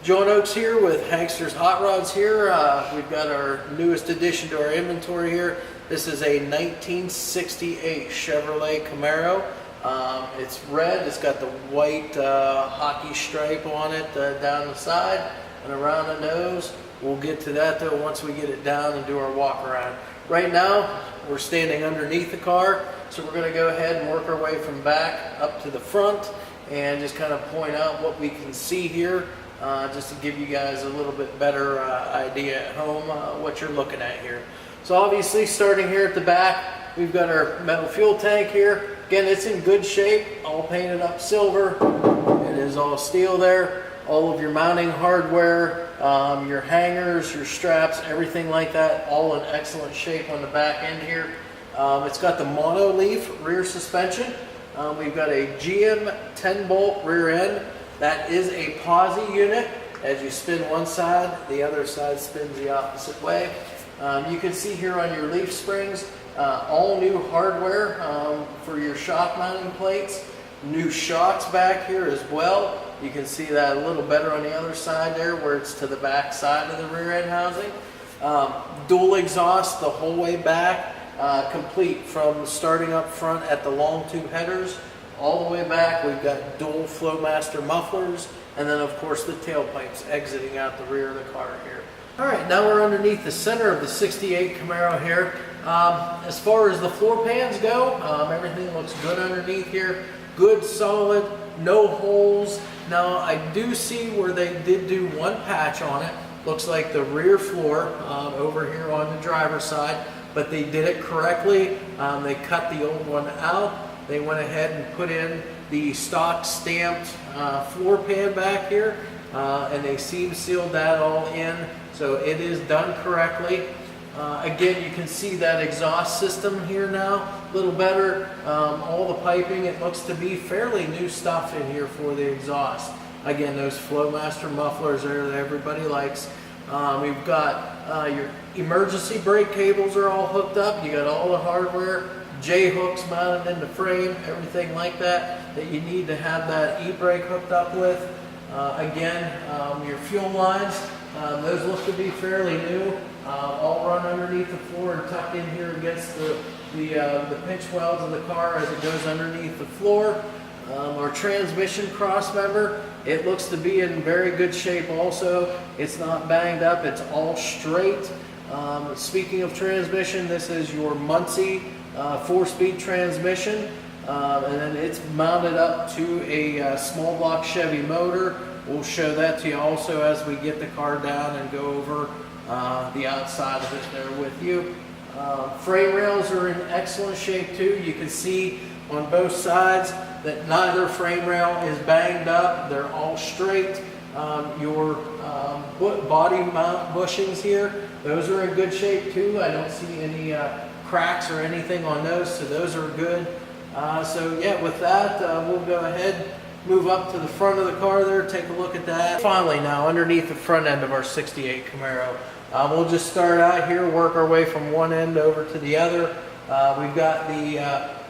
John Oakes here with HANKSTERS Hot Rods here. We've got our newest addition to our inventory here. This is a 1968 Chevrolet Camaro. It's red, it's got the white hockey stripe on it down the side and around the nose. We'll get to that though once we get it down and do our walk around. Right now we're standing underneath the car, so we're going to go ahead and work our way from back up to the front and just kind of point out what we can see here. Just to give you guys a little bit better idea at home what you're looking at here. So obviously starting here at the back, we've got our metal fuel tank here. Again, it's in good shape, all painted up silver. It is all steel there. All of your mounting hardware, your hangers, your straps, everything like that, all in excellent shape on the back end here. It's got the mono-leaf rear suspension. We've got a GM 10-bolt rear end. That is a posi unit. As you spin one side, the other side spins the opposite way. You can see here on your leaf springs, all new hardware for your shock mounting plates. New shocks back here as well. You can see that a little better on the other side there where it's to the back side of the rear end housing. Dual exhaust the whole way back, complete from starting up front at the long tube headers all the way back. We've got dual Flowmaster mufflers, and then of course the tailpipes exiting out the rear of the car here. All right, now we're underneath the center of the 68 Camaro here. As far as the floor pans go, everything looks good underneath here. Good, solid, no holes. Now I do see where they did do one patch on it. Looks like the rear floor over here on the driver's side, but they did it correctly. They cut the old one out. They went ahead and put in the stock stamped floor pan back here, and they seam sealed that all in, so it is done correctly. Again, you can see that exhaust system here now, a little better. All the piping, it looks to be fairly new stuff in here for the exhaust. Again, those Flowmaster mufflers there that everybody likes. We've got your emergency brake cables are all hooked up. You got all the hardware. J-hooks mounted in the frame, everything like that you need to have that e-brake hooked up with. Again, your fuel lines, those look to be fairly new, all run underneath the floor and tucked in here against the pinch welds of the car as it goes underneath the floor. Our transmission cross member, it looks to be in very good shape also. It's not banged up, it's all straight. Speaking of transmission, this is your Muncie 4-speed transmission, and then it's mounted up to a small block Chevy motor. We'll show that to you also as we get the car down and go over the outside of it there with you. Frame rails are in excellent shape too. You can see on both sides that neither frame rail is banged up. They're all straight. Your body mount bushings here, those are in good shape too. I don't see any cracks or anything on those, so those are good. So yeah, with that, we'll go ahead, move up to the front of the car there, take a look at that. Finally now, underneath the front end of our 68 Camaro. We'll just start out here, work our way from one end over to the other. We've got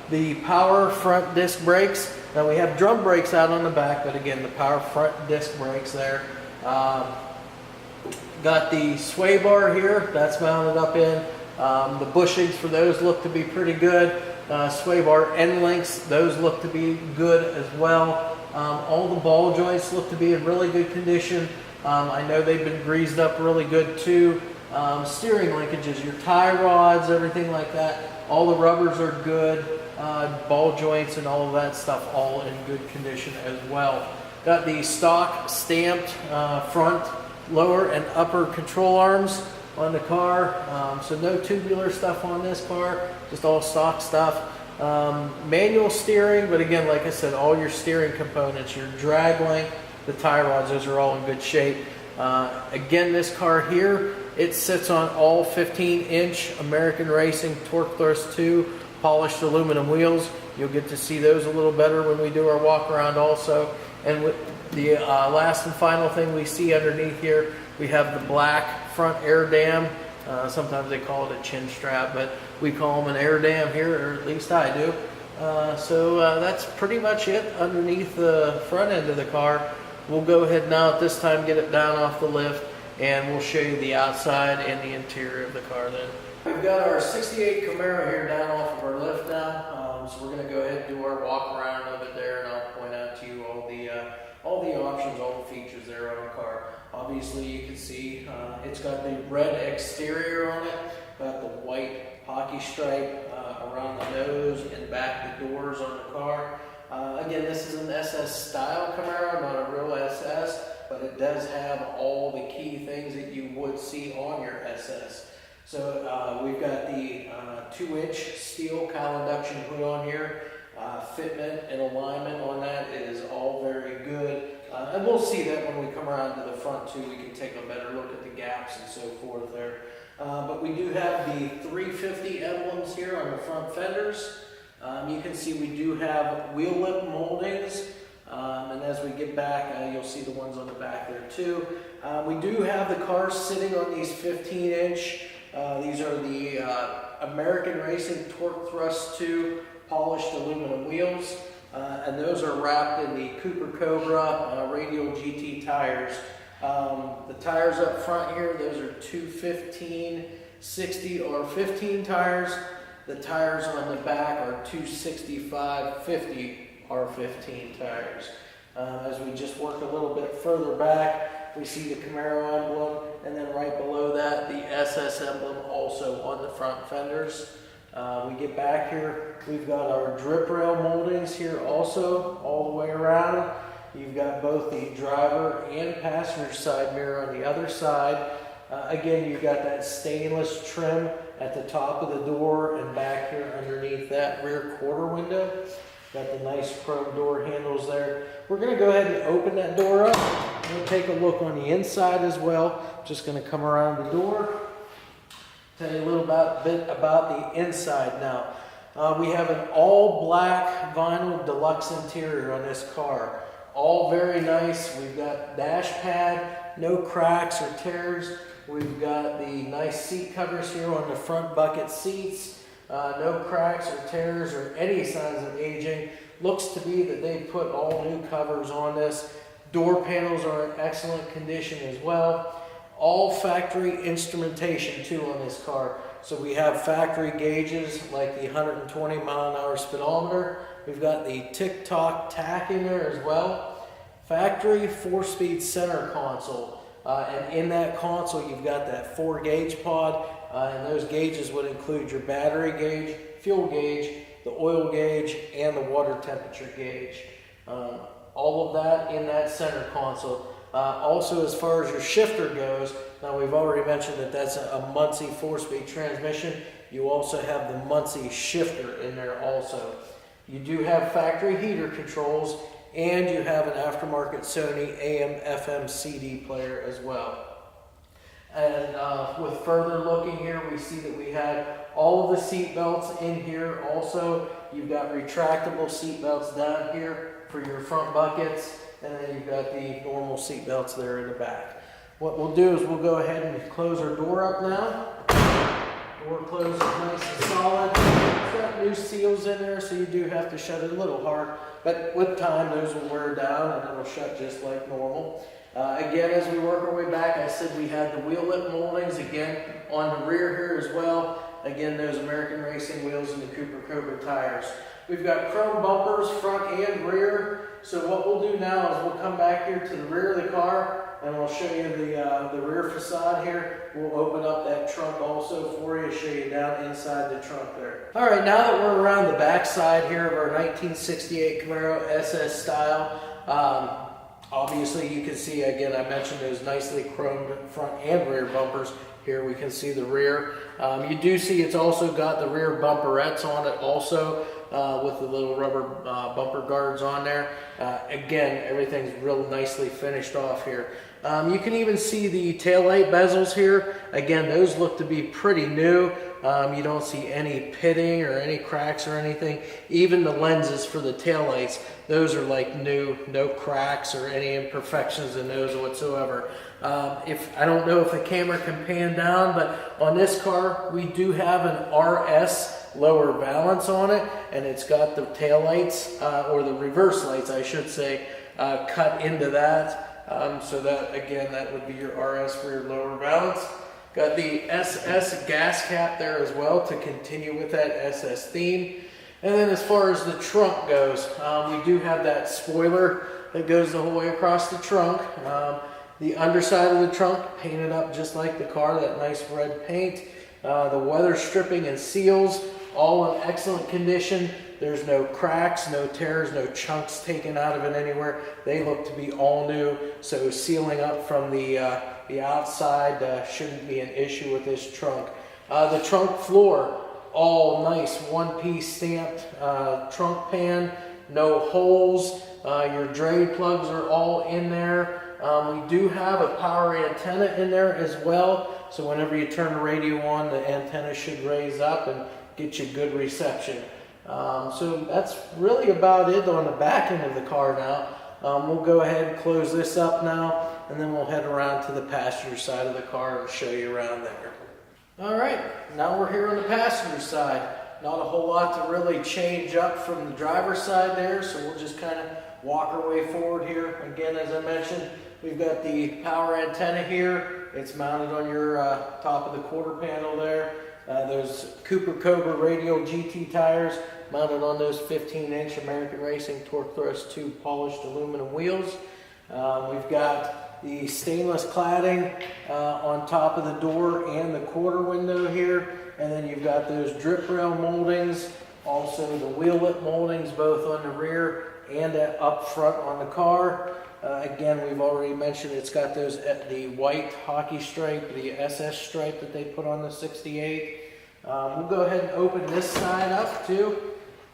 the power front disc brakes. Now we have drum brakes out on the back, but again, the power front disc brakes there. Got the sway bar here, that's mounted up in. The bushings for those look to be pretty good. Sway bar end links, those look to be good as well. All the ball joints look to be in really good condition. I know they've been greased up really good too. Steering linkages, your tie rods, everything like that, all the rubbers are good. Ball joints and all of that stuff all in good condition as well. Got the stock stamped front, lower and upper control arms on the car, so no tubular stuff on this car, just all stock stuff. Manual steering, but again, like I said, all your steering components, your drag link, the tie rods, those are all in good shape. Again, this car here, it sits on all 15-inch American Racing Torque Thrust 2 polished aluminum wheels. You'll get to see those a little better when we do our walk around also. And with the last and final thing we see underneath here, we have the black front air dam. Sometimes they call it a chin strap, but we call them an air dam here, or at least I do. So that's pretty much it underneath the front end of the car. We'll go ahead now at this time, get it down off the lift, and we'll show you the outside and the interior of the car then. We've got our 68 Camaro here down off of our lift now, so we're going to go ahead and do our walk around of it there, and I'll point out to you all the options, all the features there on the car. Obviously you can see it's got the red exterior on it, got the white hockey stripe around the nose and back the doors on the car. Again, this is an SS style Camaro, not a real SS, but it does have all the key things that you would see on your SS. So we've got the 2-inch steel cowl induction hood on here. Fitment and alignment on that is all very good. And we'll see that when we come around to the front too. We can take a better look at the gaps and so forth there. But we do have the 350 emblems here on the front fenders. You can see we do have wheel lip moldings, and as we get back, you'll see the ones on the back there too. We do have the cars sitting on these 15-inch. These are the American Racing Torque Thrust 2 polished aluminum wheels, and those are wrapped in the Cooper Cobra radial GT tires. The tires up front here, those are 215, 60, or 15 tires. The tires on the back are 265, 50 R15 tires. As we just work a little bit further back, we see the Camaro emblem, and then right below that, the SS emblem also on the front fenders. We get back here, we've got our drip rail moldings here also, all the way around. You've got both the driver and passenger side mirror on the other side. Again, you've got that stainless trim at the top of the door and back here underneath that rear quarter window. Got the nice chrome door handles there. We're going to go ahead and open that door up. We'll take a look on the inside as well. Just going to come around the door. Tell you a little bit about the inside now. We have an all black vinyl deluxe interior on this car. All very nice. We've got dash pad, no cracks or tears. We've got the nice seat covers here on the front bucket seats. No cracks or tears or any signs of aging. Looks to be that they put all new covers on this. Door panels are in excellent condition as well. All factory instrumentation too on this car. So we have factory gauges like the 120 mile-an-hour speedometer. We've got the tick-tock tack in there as well. Factory 4-speed center console. And in that console you've got that 4-gauge pod. And those gauges would include your battery gauge, fuel gauge, the oil gauge, and the water temperature gauge. All of that in that center console. Also, as far as your shifter goes, now we've already mentioned that that's a Muncie 4-speed transmission. You also have the Muncie shifter in there also. You do have factory heater controls, and you have an aftermarket Sony AM/FM CD player as well. And with further looking here, we see that we had all of the seat belts in here. Also, you've got retractable seat belts down here for your front buckets, and then you've got the normal seat belts there in the back. What we'll do is we'll go ahead and close our door up now. Door closes nice and solid. It's got new seals in there, so you do have to shut it a little hard, but with time those will wear down and it'll shut just like normal. Again, as we work our way back, I said we had the wheel lip moldings again on the rear here as well. Again, those American Racing wheels and the Cooper Cobra tires. We've got chrome bumpers front and rear. So what we'll do now is we'll come back here to the rear of the car and we'll show you the rear facade here. We'll open up that trunk also for you, show you down inside the trunk there. All right, now that we're around the back side here of our 1968 Camaro SS style, obviously you can see, again, I mentioned those nicely chromed front and rear bumpers. Here we can see the rear. You do see it's also got the rear bumperettes on it also, with the little rubber bumper guards on there. Again, everything's real nicely finished off here. You can even see the taillight bezels here. Again, those look to be pretty new. You don't see any pitting or any cracks or anything. Even the lenses for the taillights, those are like new, no cracks or any imperfections in those whatsoever. I don't know if the camera can pan down, but on this car we do have an RS lower valance on it, and it's got the tail lights, or the reverse lights I should say, cut into that. So that, again, that would be your RS for your lower balance. Got the SS gas cap there as well to continue with that SS theme. And then as far as the trunk goes, we do have that spoiler that goes the whole way across the trunk. The underside of the trunk painted up just like the car, that nice red paint. The weather stripping and seals, all in excellent condition. There's no cracks, no tears, no chunks taken out of it anywhere. They look to be all new, so sealing up from the outside shouldn't be an issue with this trunk. The trunk floor, all nice one-piece stamped trunk pan, no holes. Your drain plugs are all in there. We do have a power antenna in there as well, so whenever you turn the radio on, the antenna should raise up and get you good reception. So that's really about it on the back end of the car now. We'll go ahead and close this up now, and then we'll head around to the passenger side of the car and show you around there. All right, now we're here on the passenger side. Not a whole lot to really change up from the driver's side there, so we'll just kind of walk our way forward here. Again, as I mentioned, we've got the power antenna here. It's mounted on your top of the quarter panel there. Those Cooper Cobra radial GT tires mounted on those 15-inch American Racing Torque Thrust 2 polished aluminum wheels. We've got the stainless cladding on top of the door and the quarter window here. And then you've got those drip rail moldings, also the wheel lip moldings both on the rear and up front on the car. Again, we've already mentioned it's got those the white hockey stripe, the SS stripe that they put on the 68. We'll go ahead and open this side up too.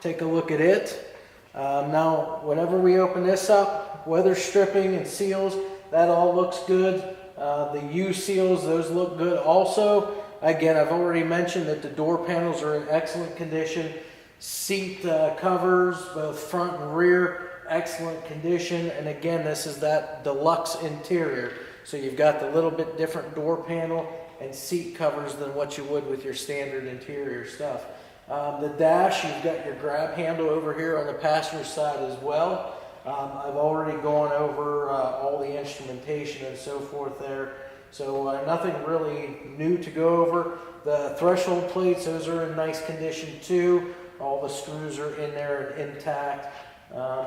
Take a look at it. Now, whenever we open this up, weather stripping and seals, that all looks good. The U seals, those look good also. Again, I've already mentioned that the door panels are in excellent condition. Seat covers, both front and rear, excellent condition. And again, this is that deluxe interior. So you've got the little bit different door panel and seat covers than what you would with your standard interior stuff. The dash, you've got your grab handle over here on the passenger side as well. I've already gone over all the instrumentation and so forth there. So nothing really new to go over. The threshold plates, those are in nice condition too. All the screws are in there and intact.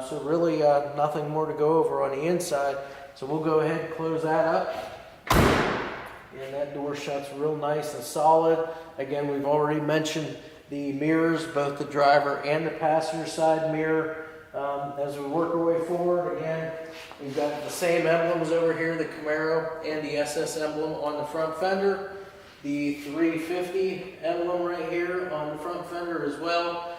So really nothing more to go over on the inside. So we'll go ahead and close that up. And that door shuts real nice and solid. Again, we've already mentioned the mirrors, both the driver and the passenger side mirror. As we work our way forward, again, we've got the same emblems over here, the Camaro and the SS emblem on the front fender. The 350 emblem right here on the front fender as well.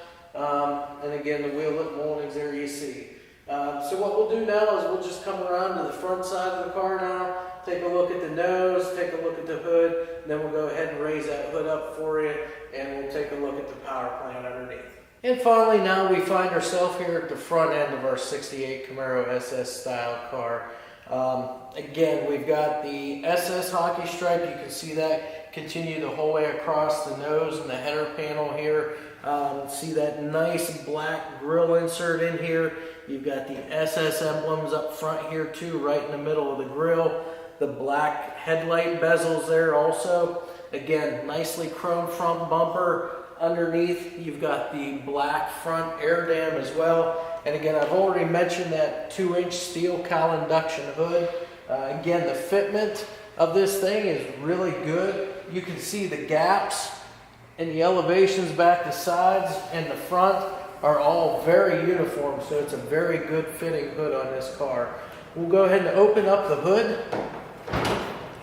And again, the wheel lip moldings there you see. So what we'll do now is we'll just come around to the front side of the car now, take a look at the nose, take a look at the hood, and then we'll go ahead and raise that hood up for you, and we'll take a look at the power plant underneath. And finally, now we find ourselves here at the front end of our 68 Camaro SS style car. Again, we've got the SS hockey stripe. You can see that continue the whole way across the nose and the header panel here. See that nice black grill insert in here. You've got the SS emblems up front here too, right in the middle of the grill. The black headlight bezels there also. Again, nicely chrome front bumper. Underneath, you've got the black front air dam as well. And again, I've already mentioned that 2-inch steel cowl induction hood. Again, the fitment of this thing is really good. You can see the gaps and the elevations back the sides and the front are all very uniform, so it's a very good fitting hood on this car. We'll go ahead and open up the hood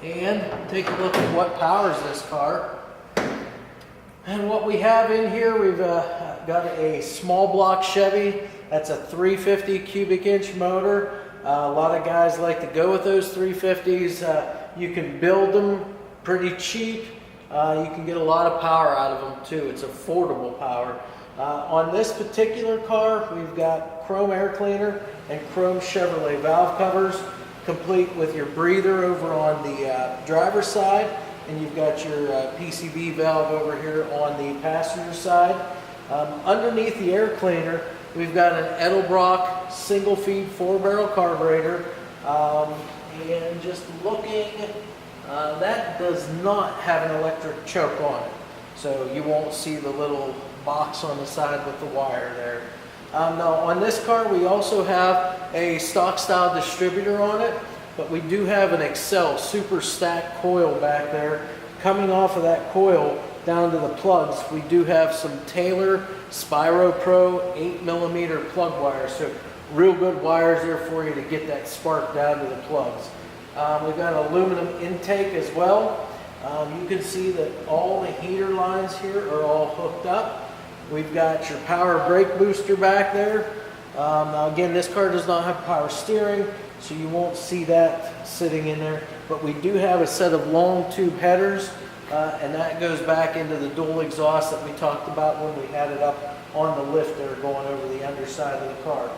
and take a look at what powers this car. And what we have in here, we've got a small block Chevy. That's a 350 cubic inch motor. A lot of guys like to go with those 350s. You can build them pretty cheap. You can get a lot of power out of them too. It's affordable power. On this particular car, we've got chrome air cleaner and chrome Chevrolet valve covers, complete with your breather over on the driver's side. And you've got your PCV valve over here on the passenger side. Underneath the air cleaner, we've got an Edelbrock single feed 4-barrel carburetor. And just looking, that does not have an electric choke on it. So you won't see the little box on the side with the wire there. Now on this car we also have a stock style distributor on it, but we do have an Excel super stack coil back there. Coming off of that coil down to the plugs, we do have some Taylor Spyro Pro 8mm plug wires. So real good wires there for you to get that spark down to the plugs. We've got an aluminum intake as well. You can see that all the heater lines here are all hooked up. We've got your power brake booster back there. Now again, this car does not have power steering, so you won't see that sitting in there. But we do have a set of long tube headers, and that goes back into the dual exhaust that we talked about when we had it up on the lifter going over the underside of the car.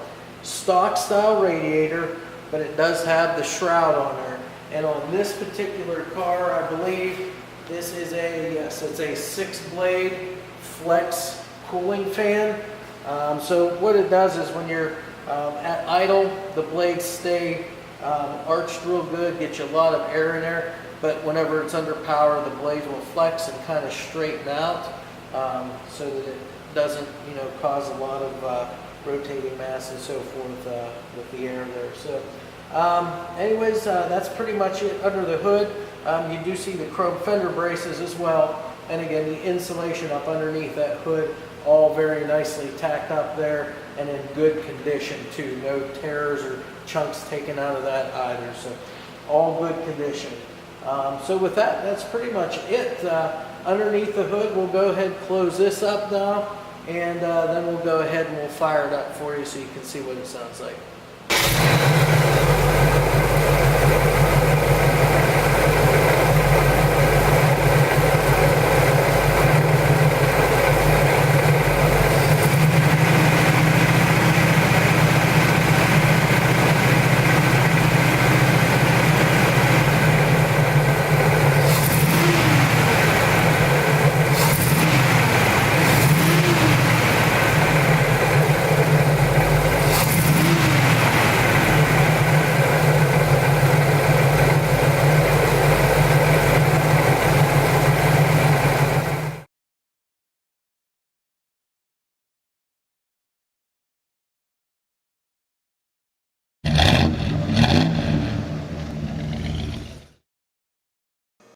Stock style radiator, but it does have the shroud on there. And on this particular car, I believe this is a, yes, it's a 6-blade flex cooling fan. So what it does is when you're at idle, the blades stay arched real good, get you a lot of air in there. But whenever it's under power, the blades will flex and kind of straighten out, so that it doesn't, cause a lot of rotating mass and so forth with the air there. So anyways, that's pretty much it under the hood. You do see the chrome fender braces as well, and again the insulation up underneath that hood, all very nicely tacked up there and in good condition too. No tears or chunks taken out of that either, so all good condition. So with that, that's pretty much it. Underneath the hood, we'll go ahead and close this up now, and then we'll go ahead and we'll fire it up for you so you can see what it sounds like.